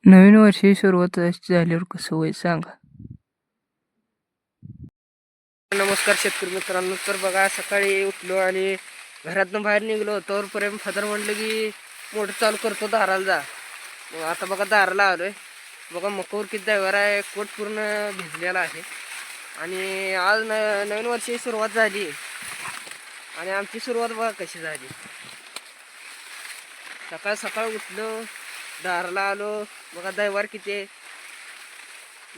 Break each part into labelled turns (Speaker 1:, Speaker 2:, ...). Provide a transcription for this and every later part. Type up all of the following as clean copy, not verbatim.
Speaker 1: नवीन वर्षी सुरुवात झाल्यावर कसं होईल सांगा.
Speaker 2: नमस्कार शेतकरी मित्रांनो. तर बघा, सकाळी उठलो आणि घरातून बाहेर निघलो तोपर्यंत फादर म्हटलं की मोटर चालू करतो, दाराला जा. मग आता बघा दाराला आलोय. बघा मकोर किती ड्रायव्हर आहे, कोट पूर्ण भिजलेला आहे. आणि आज नवीन वर्षी सुरुवात झाली आणि आमची सुरुवात बघा कशी झाली. सकाळ सकाळ उठलो, दाराला आलो. बघा ड्रायव्हर किती आहे,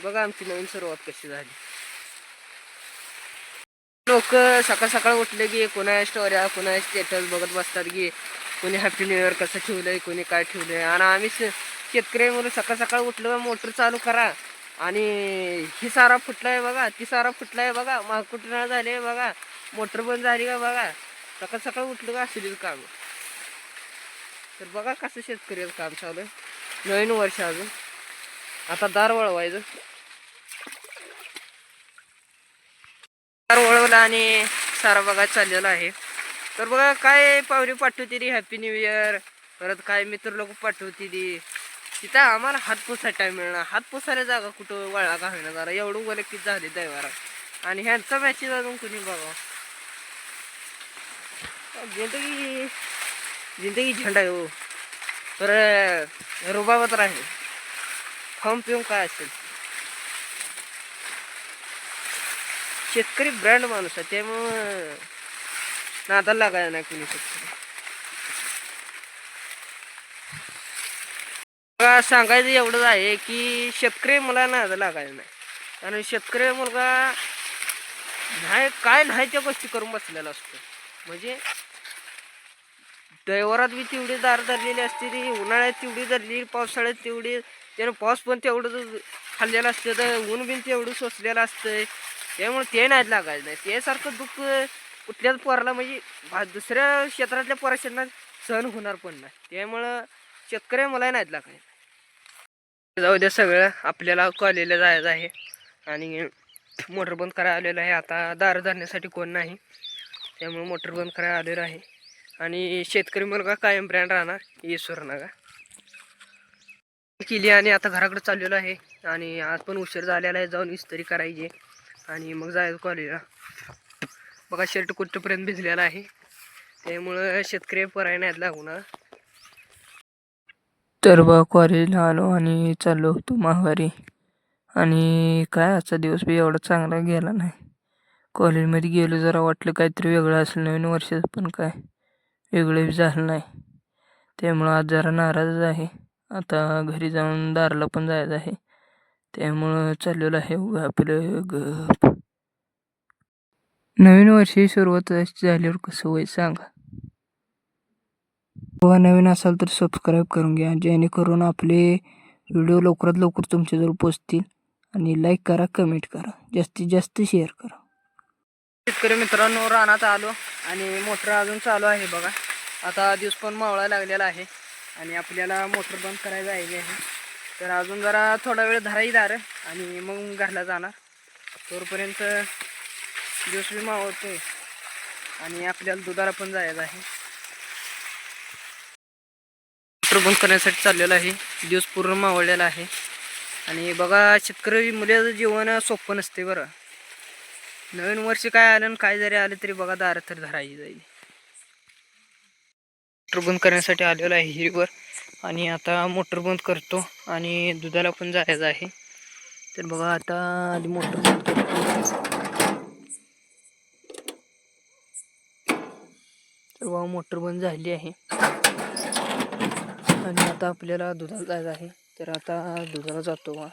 Speaker 2: बघा आमची नवीन सुरुवात कशी झाली. लोक सकाळ सकाळ उठले की कोणा स्टोऱ्या कोणा स्टेटस बघत बसतात की कोणी हॅपी न्यू इयर कसं ठेवलंय, कोणी काय ठेवलंय. आणि आम्ही शेतकरी म्हणून सकाळ सकाळ उठलं, मोटर चालू करा आणि ही सारा फुटलाय बघा, ती सारा फुटलाय बघा, मग कुठं झाले बघा, मोटर बंद झाली का बघा. सकाळ सकाळ उठलं का असलेलं काम. तर बघा कसं शेतकऱ्याचं काम चालू आहे. नवीन वर्ष अजून आता दार वळवायचं. वळवला आणि सारा बघा चाललेला आहे. तर बघा काय पाहुणे पाठवते ती हॅपी न्यू इयर, परत काय मित्र लोक पाठवते ती. तिथं आम्हाला हात पुसायला टाइम मिळणार, हात पुसायला जागा कुठं वळला का होईना जरा एवढं बोल किती झाले दैवारा. आणि ह्यांचा मॅचेस अजून कुणी बघा. जिंदगी जिंदगी झेंडा आहे हो. तर रुबाबत राहील, खाऊन पिऊन काय असेल. शेतकरी ब्रँड माणूस आहे, त्यामुळं नादाला लागायला नाही कुणी शेतकरी. सांगायचं एवढंच आहे की शेतकरी मला नादाला लागायला नाही. कारण शेतकरी मुलगा नाही काय नाही त्या गोष्टी करून बसलेला असतो. म्हणजे दैवरात बी तेवढी दार धरलेली असते ती, उन्हाळ्यात तेवढी धरली, पावसाळ्यात तेवढी. त्यानं पाऊस पण तेवढं खाल्लेलं असतं, तर ऊन बिन तेवढं सोसलेलं असतंय. त्यामुळे ते नाही लागायचं नाही. त्यासारखं दुःख कुठल्याच पोराला म्हणजे दुसऱ्या क्षेत्रातल्या पोराशांना सहन होणार पण नाही. त्यामुळं शेतकरी मला नाहीत लागायचं. जाऊ द्या सगळं, आपल्याला कॉलेजला जायचं आहे आणि मोटर बंद करायला आलेलं आहे. आता दार धरण्यासाठी कोण नाही, त्यामुळे मोटर बंद करायला आलेलं आहे. आणि शेतकरी मुलगा कायम ब्रँड राहणार, ईश्वर नका केली. आणि आता घराकडे चाललेलो आहे आणि आज पण उशीर झालेला आहे, जाऊन इस्त्री करायची आणि मग जायचं कॉलेजला. बघा शर्ट कुठपर्यंत भिजलेला आहे, त्यामुळं शेतकरी पराय नाहीत लागून.
Speaker 1: तर बघा कॉलेजला आलो आणि चाललो होतो माघारी. आणि काय आजचा दिवस बी एवढा चांगला गेला नाही. कॉलेजमध्ये गेलो, जरा वाटलं काहीतरी वेगळं असेल नवीन वर्षाचं, पण काय वेगळं बी झालं नाही. त्यामुळं आज जरा नाराजच आहे. आता घरी जाऊन दाराला पण जायचं आहे, त्यामुळं चाललेलं आहे उगा आपलं गप. नवीन वर्षी सुरुवात झाल्यावर कसं होईल सांगा. किंवा नवीन असाल तर सबस्क्राईब करून घ्या, जेणेकरून आपले व्हिडिओ लवकरात लवकर तुमच्याजवळ पोचतील. आणि लाईक करा, कमेंट करा, जास्तीत जास्त शेअर करा.
Speaker 2: शेतकरी मित्रांनो, रानात आलो आणि मोटर अजून चालू आहे बघा. आता दिवस पण मावळायला लागलेला आहे आणि आपल्याला मोटर बंद करायला जायची आहे. तर अजून जरा थोडा वेळ धरायदार आणि मग घरला जाणार. तोपर्यंत दिवस बी मावळतोय आणि आपल्याला दुधाला पण जायचं आहे. मोटर बंद करण्यासाठी चाललेलं आहे, दिवस पूर्ण मावळलेला आहे. आणि बघा शेतकरी मुलाचं जीवन सोपं नसते बरं. नवीन वर्ष काय आलं काय जरी आलं तरी बघा दार तर धरायची जाईल. मोटर बंद करण्यासाठी आलेलो आहे हिरीवर आणि आता मोटर बंद करतो आणि दुधाला पण जायचं आहे. तर बघा आता आधी मोटर बंद करतो. तर बघा मोटर बंद झाली आहे आणि आता आपल्याला दुधाला जायचं आहे. तर आता दुधाला जातो बघा.